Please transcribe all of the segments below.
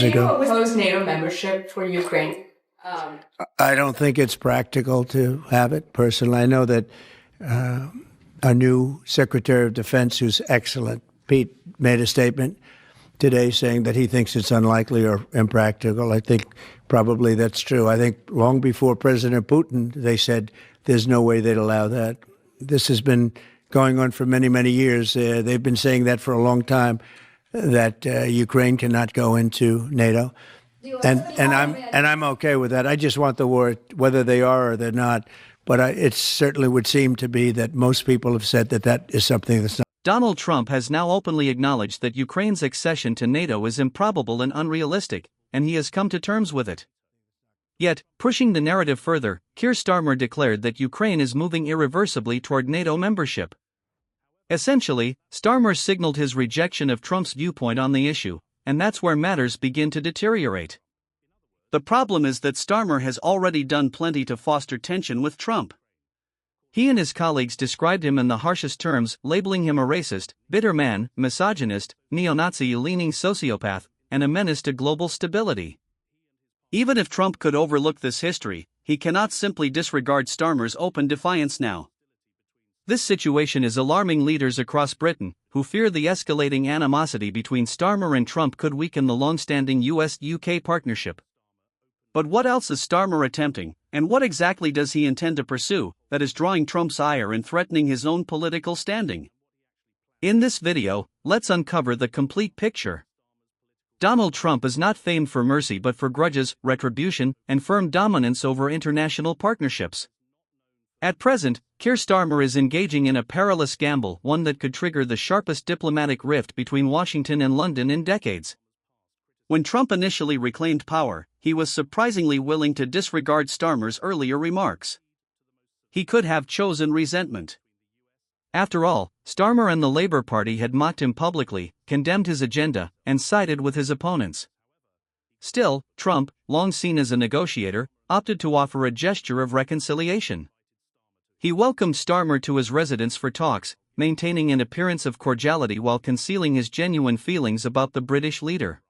ago. Do you oppose NATO membership for Ukraine? I don't think it's practical to have it, personally. I know that our new Secretary of Defense, who's excellent, Pete, made a statement today saying that he thinks it's unlikely or impractical. I think probably that's true. I think long before President Putin, they said there's no way they'd allow that. This has been going on for many, many years. They've been saying that for a long time, that Ukraine cannot go into NATO. And I'm okay with that. I just want the war, whether they are or they're not. But it certainly would seem to be that most people have said that that is something that's not. Donald Trump has now openly acknowledged that Ukraine's accession to NATO is improbable and unrealistic, and he has come to terms with it. Yet, pushing the narrative further, Keir Starmer declared that Ukraine is moving irreversibly toward NATO membership. Essentially, Starmer signaled his rejection of Trump's viewpoint on the issue, and that's where matters begin to deteriorate. The problem is that Starmer has already done plenty to foster tension with Trump. He and his colleagues described him in the harshest terms, labeling him a racist, bitter man, misogynist, neo-Nazi-leaning sociopath, and a menace to global stability. Even if Trump could overlook this history, he cannot simply disregard Starmer's open defiance now. This situation is alarming leaders across Britain, who fear the escalating animosity between Starmer and Trump could weaken the long-standing US-UK partnership. But what else is Starmer attempting, and what exactly does he intend to pursue, that is drawing Trump's ire and threatening his own political standing? In this video, let's uncover the complete picture. Donald Trump is not famed for mercy but for grudges, retribution, and firm dominance over international partnerships. At present, Keir Starmer is engaging in a perilous gamble, one that could trigger the sharpest diplomatic rift between Washington and London in decades. When Trump initially reclaimed power, he was surprisingly willing to disregard Starmer's earlier remarks. He could have chosen resentment. After all, Starmer and the Labour Party had mocked him publicly, condemned his agenda, and sided with his opponents. Still, Trump, long seen as a negotiator, opted to offer a gesture of reconciliation. He welcomed Starmer to his residence for talks, maintaining an appearance of cordiality while concealing his genuine feelings about the British leader.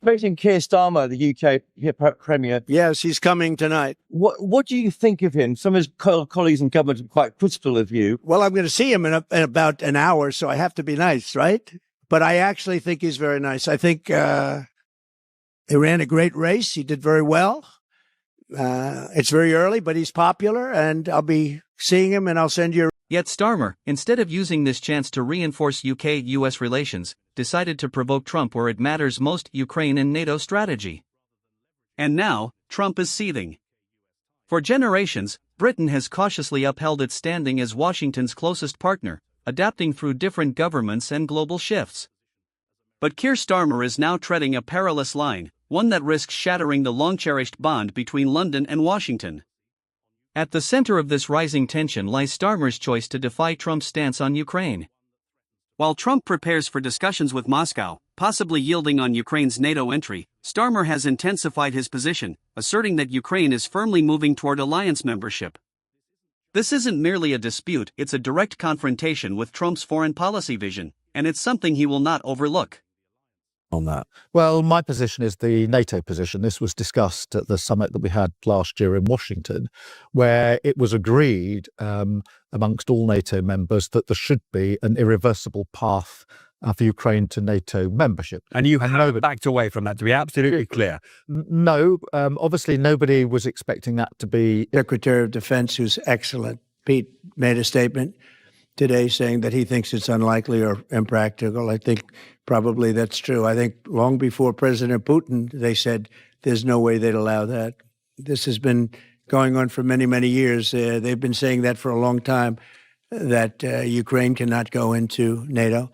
Meeting Keir Starmer, the UK Premier. Yes, he's coming tonight. What do you think of him? Some of his colleagues in government are quite critical of you. Well, I'm going to see him in about an hour, so I have to be nice, right? But I actually think he's very nice. I think he ran a great race. He did very well. It's very early, but he's popular, and I'll be seeing him, and I'll send you. Yet Starmer, instead of using this chance to reinforce UK-US relations, decided to provoke Trump where it matters most: Ukraine and NATO strategy. And now, Trump is seething. For generations, Britain has cautiously upheld its standing as Washington's closest partner, adapting through different governments and global shifts. But Keir Starmer is now treading a perilous line, one that risks shattering the long-cherished bond between London and Washington. At the center of this rising tension lies Starmer's choice to defy Trump's stance on Ukraine. While Trump prepares for discussions with Moscow, possibly yielding on Ukraine's NATO entry, Starmer has intensified his position, asserting that Ukraine is firmly moving toward alliance membership. This isn't merely a dispute, it's a direct confrontation with Trump's foreign policy vision, and it's something he will not overlook. On that? Well, my position is the NATO position. This was discussed at the summit that we had last year in Washington, where it was agreed amongst all NATO members that there should be an irreversible path for Ukraine to NATO membership. And you have backed away from that, to be absolutely clear. No, obviously nobody was expecting that to be. Secretary of Defense, who's excellent, Pete, made a statement today saying that he thinks it's unlikely or impractical. I think probably that's true. I think long before President Putin, they said there's no way they'd allow that. This has been going on for many, many years. They've been saying that for a long time, that Ukraine cannot go into NATO.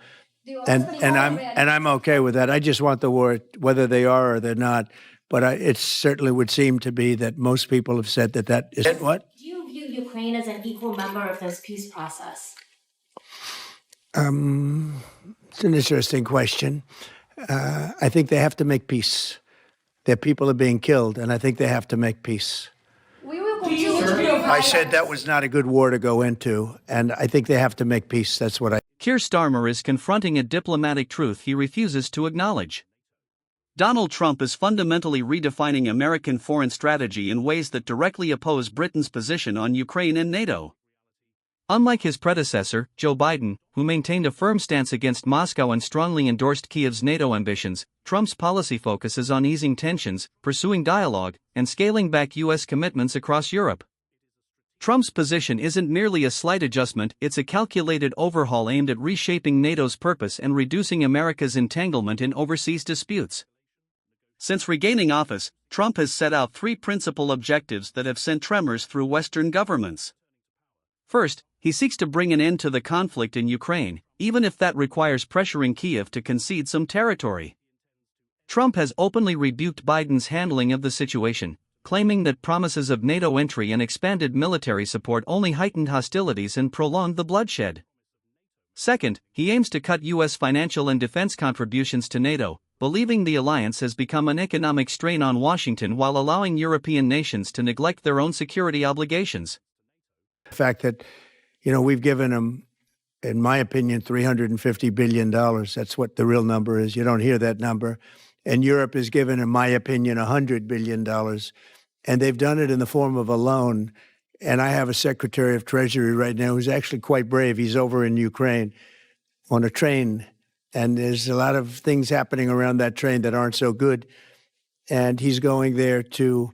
And I'm okay with that. I just want the war, whether they are or they're not. But it certainly would seem to be that most people have said that that is what? Do you view Ukraine as an equal member of this peace process? It's an interesting question. I think they have to make peace. Their people are being killed, and I think they have to make peace. I said that was not a good war to go into, and I think they have to make peace. That's what I. Keir Starmer is confronting a diplomatic truth he refuses to acknowledge. Donald Trump is fundamentally redefining American foreign strategy in ways that directly oppose Britain's position on Ukraine and NATO. Unlike his predecessor, Joe Biden, who maintained a firm stance against Moscow and strongly endorsed Kyiv's NATO ambitions, Trump's policy focuses on easing tensions, pursuing dialogue, and scaling back U.S. commitments across Europe. Trump's position isn't merely a slight adjustment, it's a calculated overhaul aimed at reshaping NATO's purpose and reducing America's entanglement in overseas disputes. Since regaining office, Trump has set out three principal objectives that have sent tremors through Western governments. First, he seeks to bring an end to the conflict in Ukraine, even if that requires pressuring Kyiv to concede some territory. Trump has openly rebuked Biden's handling of the situation, claiming that promises of NATO entry and expanded military support only heightened hostilities and prolonged the bloodshed. Second, he aims to cut U.S. financial and defense contributions to NATO, believing the alliance has become an economic strain on Washington while allowing European nations to neglect their own security obligations. The fact that, we've given them, in my opinion, $350 billion. That's what the real number is. You don't hear that number. And Europe has given, in my opinion, $100 billion. And they've done it in the form of a loan. And I have a Secretary of Treasury right now who's actually quite brave. He's over in Ukraine on a train. And there's a lot of things happening around that train that aren't so good. And he's going there to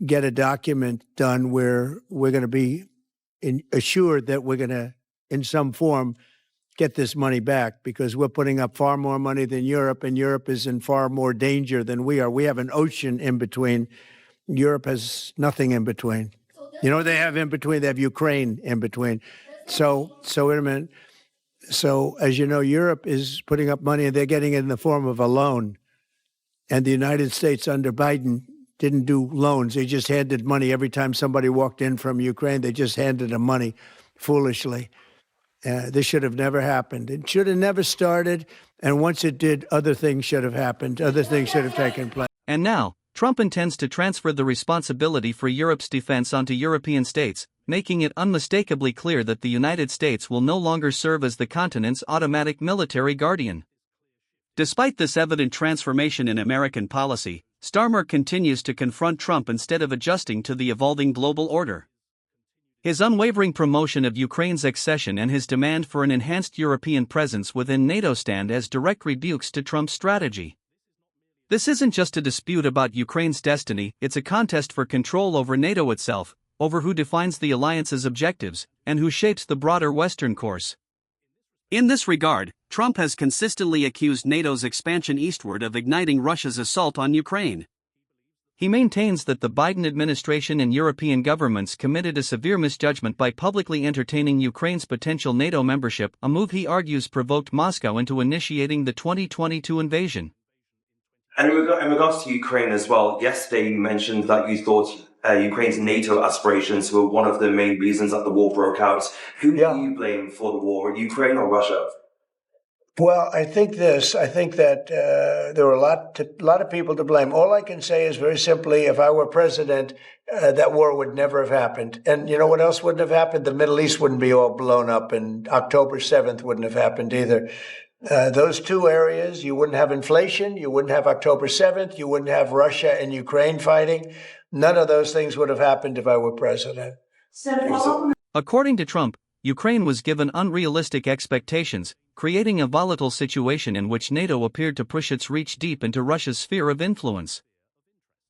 get a document done where we're going to be assured that we're going to, in some form, get this money back, because we're putting up far more money than Europe, and Europe is in far more danger than we are. We have an ocean in between. Europe has nothing in between. They have in between, they have Ukraine in between. So wait a minute. So, as you know, Europe is putting up money, and they're getting it in the form of a loan. And the United States under Biden didn't do loans. They just handed money every time somebody walked in from Ukraine. They just handed them money foolishly. This should have never happened. It should have never started. And once it did, other things should have happened. Other things should have taken place. And now, Trump intends to transfer the responsibility for Europe's defense onto European states, making it unmistakably clear that the United States will no longer serve as the continent's automatic military guardian. Despite this evident transformation in American policy, Starmer continues to confront Trump instead of adjusting to the evolving global order. His unwavering promotion of Ukraine's accession and his demand for an enhanced European presence within NATO stand as direct rebukes to Trump's strategy. This isn't just a dispute about Ukraine's destiny, it's a contest for control over NATO itself, over who defines the alliance's objectives, and who shapes the broader Western course. In this regard, Trump has consistently accused NATO's expansion eastward of igniting Russia's assault on Ukraine. He maintains that the Biden administration and European governments committed a severe misjudgment by publicly entertaining Ukraine's potential NATO membership, a move he argues provoked Moscow into initiating the 2022 invasion. And in regards to Ukraine as well, yesterday you mentioned that you thought Ukraine's NATO aspirations were one of the main reasons that the war broke out. Who do you blame for the war, Ukraine or Russia? Well, I think that there were a lot of people to blame. All I can say is very simply, if I were president, that war would never have happened. And you know what else wouldn't have happened? The Middle East wouldn't be all blown up, and October 7th wouldn't have happened either. Those two areas, you wouldn't have inflation, you wouldn't have October 7th, you wouldn't have Russia and Ukraine fighting. None of those things would have happened if I were president. According to Trump, Ukraine was given unrealistic expectations, creating a volatile situation in which NATO appeared to push its reach deep into Russia's sphere of influence.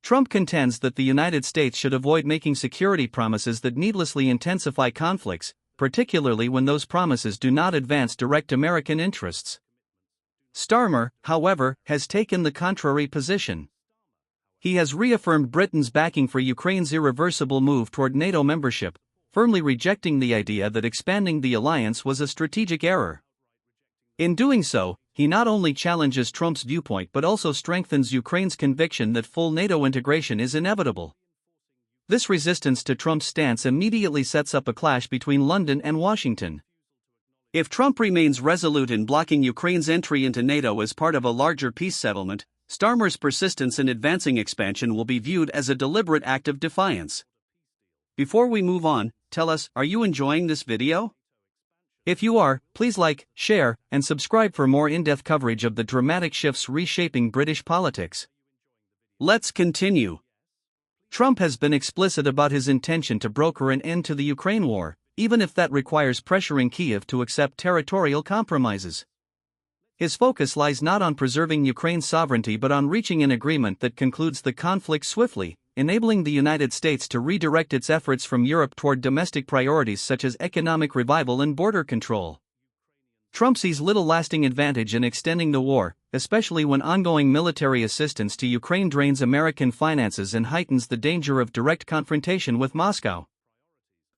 Trump contends that the United States should avoid making security promises that needlessly intensify conflicts, particularly when those promises do not advance direct American interests. Starmer, however, has taken the contrary position. He has reaffirmed Britain's backing for Ukraine's irreversible move toward NATO membership, firmly rejecting the idea that expanding the alliance was a strategic error. In doing so, he not only challenges Trump's viewpoint but also strengthens Ukraine's conviction that full NATO integration is inevitable. This resistance to Trump's stance immediately sets up a clash between London and Washington. If Trump remains resolute in blocking Ukraine's entry into NATO as part of a larger peace settlement, Starmer's persistence in advancing expansion will be viewed as a deliberate act of defiance. Before we move on, tell us, are you enjoying this video? If you are, please like, share, and subscribe for more in-depth coverage of the dramatic shifts reshaping British politics. Let's continue. Trump has been explicit about his intention to broker an end to the Ukraine war, even if that requires pressuring Kyiv to accept territorial compromises. His focus lies not on preserving Ukraine's sovereignty but on reaching an agreement that concludes the conflict swiftly, enabling the United States to redirect its efforts from Europe toward domestic priorities such as economic revival and border control. Trump sees little lasting advantage in extending the war, especially when ongoing military assistance to Ukraine drains American finances and heightens the danger of direct confrontation with Moscow.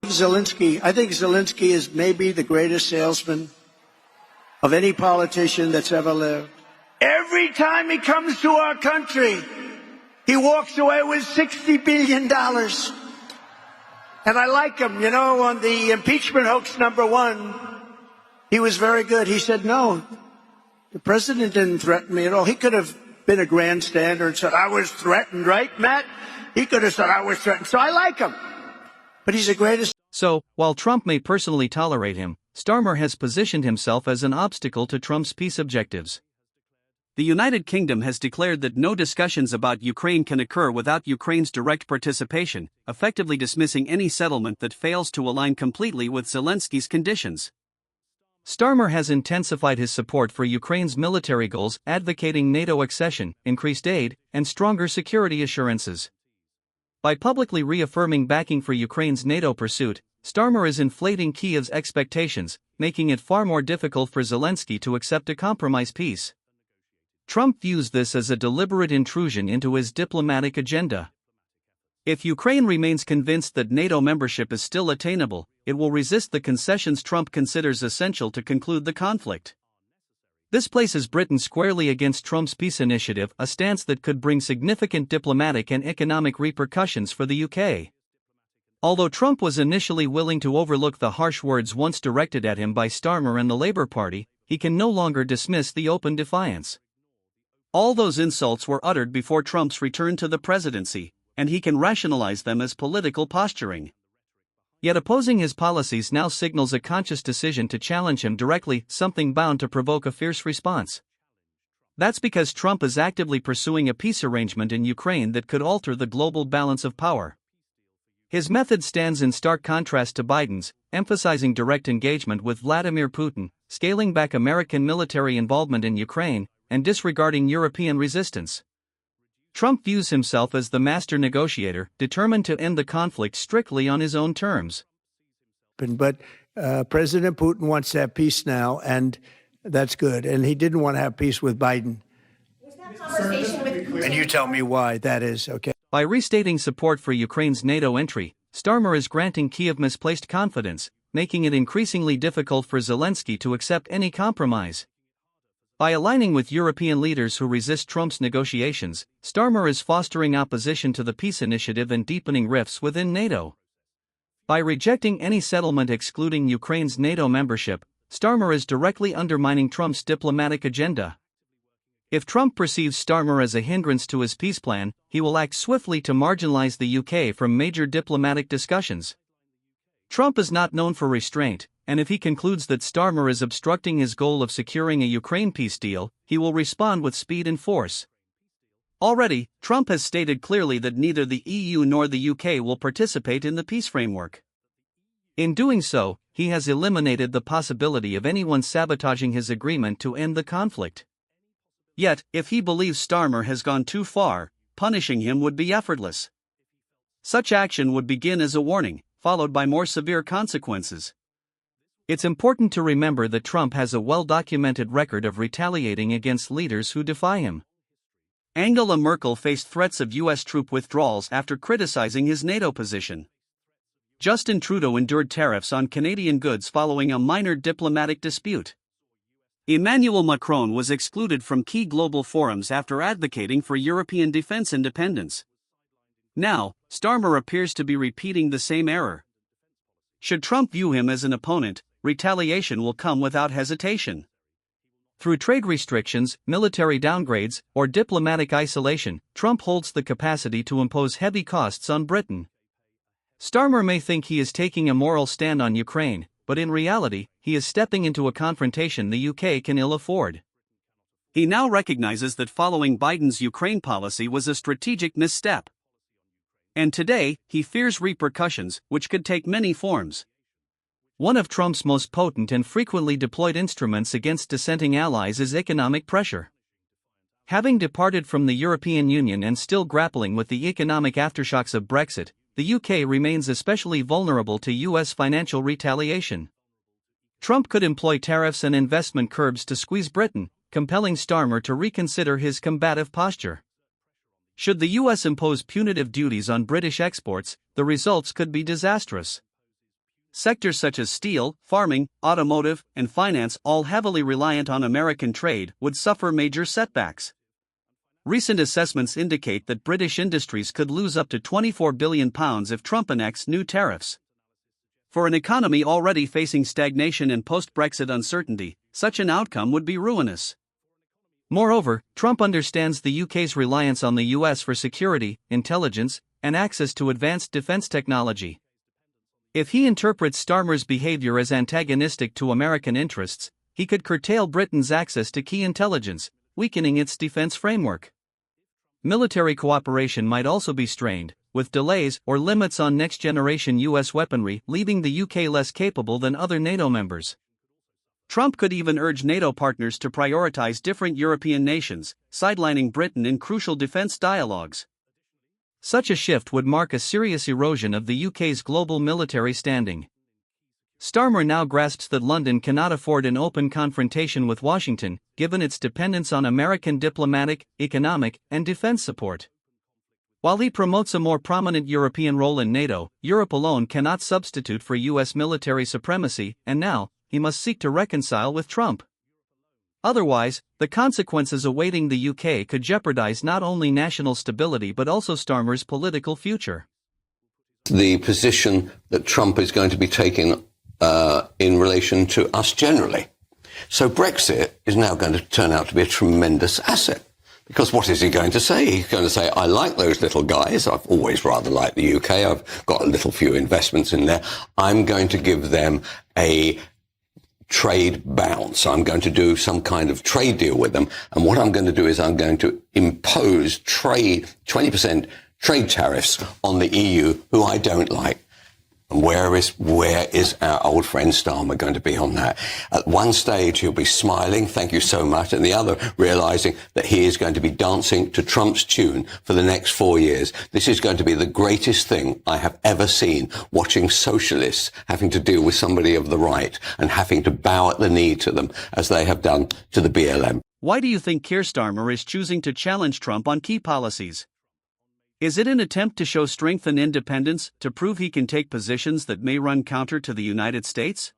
I think Zelensky is maybe the greatest salesman of any politician that's ever lived. Every time he comes to our country, he walks away with $60 billion. And I like him. You know, on the impeachment hoax #1, he was very good. He said, no, the president didn't threaten me at all. He could have been a grandstander and said, I was threatened, right, Matt? He could have said, I was threatened. So I like him. But he's the greatest. So, while Trump may personally tolerate him, Starmer has positioned himself as an obstacle to Trump's peace objectives. The United Kingdom has declared that no discussions about Ukraine can occur without Ukraine's direct participation, effectively dismissing any settlement that fails to align completely with Zelensky's conditions. Starmer has intensified his support for Ukraine's military goals, advocating NATO accession, increased aid, and stronger security assurances. By publicly reaffirming backing for Ukraine's NATO pursuit, Starmer is inflating Kyiv's expectations, making it far more difficult for Zelensky to accept a compromise peace. Trump views this as a deliberate intrusion into his diplomatic agenda. If Ukraine remains convinced that NATO membership is still attainable, it will resist the concessions Trump considers essential to conclude the conflict. This places Britain squarely against Trump's peace initiative, a stance that could bring significant diplomatic and economic repercussions for the UK. Although Trump was initially willing to overlook the harsh words once directed at him by Starmer and the Labour Party, he can no longer dismiss the open defiance. All those insults were uttered before Trump's return to the presidency, and he can rationalize them as political posturing. Yet opposing his policies now signals a conscious decision to challenge him directly, something bound to provoke a fierce response. That's because Trump is actively pursuing a peace arrangement in Ukraine that could alter the global balance of power. His method stands in stark contrast to Biden's, emphasizing direct engagement with Vladimir Putin, scaling back American military involvement in Ukraine, and disregarding European resistance. Trump views himself as the master negotiator, determined to end the conflict strictly on his own terms. But President Putin wants to have peace now, and that's good. And he didn't want to have peace with Biden. Was that conversation with Putin? And you tell me why that is, okay? By restating support for Ukraine's NATO entry, Starmer is granting Kyiv misplaced confidence, making it increasingly difficult for Zelensky to accept any compromise. By aligning with European leaders who resist Trump's negotiations, Starmer is fostering opposition to the peace initiative and deepening rifts within NATO. By rejecting any settlement excluding Ukraine's NATO membership, Starmer is directly undermining Trump's diplomatic agenda. If Trump perceives Starmer as a hindrance to his peace plan, he will act swiftly to marginalize the UK from major diplomatic discussions. Trump is not known for restraint, and if he concludes that Starmer is obstructing his goal of securing a Ukraine peace deal, he will respond with speed and force. Already, Trump has stated clearly that neither the EU nor the UK will participate in the peace framework. In doing so, he has eliminated the possibility of anyone sabotaging his agreement to end the conflict. Yet, if he believes Starmer has gone too far, punishing him would be effortless. Such action would begin as a warning, followed by more severe consequences. It's important to remember that Trump has a well-documented record of retaliating against leaders who defy him. Angela Merkel faced threats of U.S. troop withdrawals after criticizing his NATO position. Justin Trudeau endured tariffs on Canadian goods following a minor diplomatic dispute. Emmanuel Macron was excluded from key global forums after advocating for European defense independence. Now, Starmer appears to be repeating the same error. Should Trump view him as an opponent, retaliation will come without hesitation. Through trade restrictions, military downgrades, or diplomatic isolation, Trump holds the capacity to impose heavy costs on Britain. Starmer may think he is taking a moral stand on Ukraine, but in reality, he is stepping into a confrontation the UK can ill afford. He now recognizes that following Biden's Ukraine policy was a strategic misstep. And today, he fears repercussions, which could take many forms. One of Trump's most potent and frequently deployed instruments against dissenting allies is economic pressure. Having departed from the European Union and still grappling with the economic aftershocks of Brexit, the UK remains especially vulnerable to US financial retaliation. Trump could employ tariffs and investment curbs to squeeze Britain, compelling Starmer to reconsider his combative posture. Should the US impose punitive duties on British exports, the results could be disastrous. Sectors such as steel, farming, automotive, and finance, all heavily reliant on American trade, would suffer major setbacks. Recent assessments indicate that British industries could lose up to £24 billion if Trump enacts new tariffs. For an economy already facing stagnation and post-Brexit uncertainty, such an outcome would be ruinous. Moreover, Trump understands the UK's reliance on the US for security, intelligence, and access to advanced defense technology. If he interprets Starmer's behavior as antagonistic to American interests, he could curtail Britain's access to key intelligence, weakening its defense framework. Military cooperation might also be strained, with delays or limits on next-generation US weaponry leaving the UK less capable than other NATO members. Trump could even urge NATO partners to prioritize different European nations, sidelining Britain in crucial defense dialogues. Such a shift would mark a serious erosion of the UK's global military standing. Starmer now grasps that London cannot afford an open confrontation with Washington, given its dependence on American diplomatic, economic, and defense support. While he promotes a more prominent European role in NATO, Europe alone cannot substitute for US military supremacy, and now, he must seek to reconcile with Trump. Otherwise, the consequences awaiting the UK could jeopardize not only national stability but also Starmer's political future. The position that Trump is going to be taking in relation to us generally. So Brexit is now going to turn out to be a tremendous asset. Because what is he going to say? He's going to say, I like those little guys. I've always rather liked the UK. I've got a little few investments in there. I'm going to give them a trade bounce. I'm going to do some kind of trade deal with them. And what I'm going to do is I'm going to impose 20% trade tariffs on the EU, who I don't like. And where is our old friend Starmer going to be on that? At one stage, he'll be smiling, thank you so much, and the other realizing that he is going to be dancing to Trump's tune for the next 4 years. This is going to be the greatest thing I have ever seen, watching socialists having to deal with somebody of the right and having to bow at the knee to them, as they have done to the BLM. Why do you think Keir Starmer is choosing to challenge Trump on key policies? Is it an attempt to show strength and independence, to prove he can take positions that may run counter to the United States?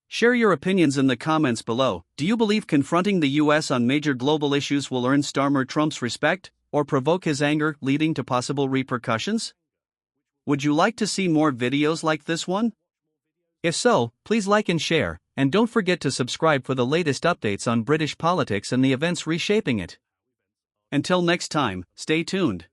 Share your opinions in the comments below. Do you believe confronting the US on major global issues will earn Starmer Trump's respect, or provoke his anger, leading to possible repercussions? Would you like to see more videos like this one? If so, please like and share, and don't forget to subscribe for the latest updates on British politics and the events reshaping it. Until next time, stay tuned.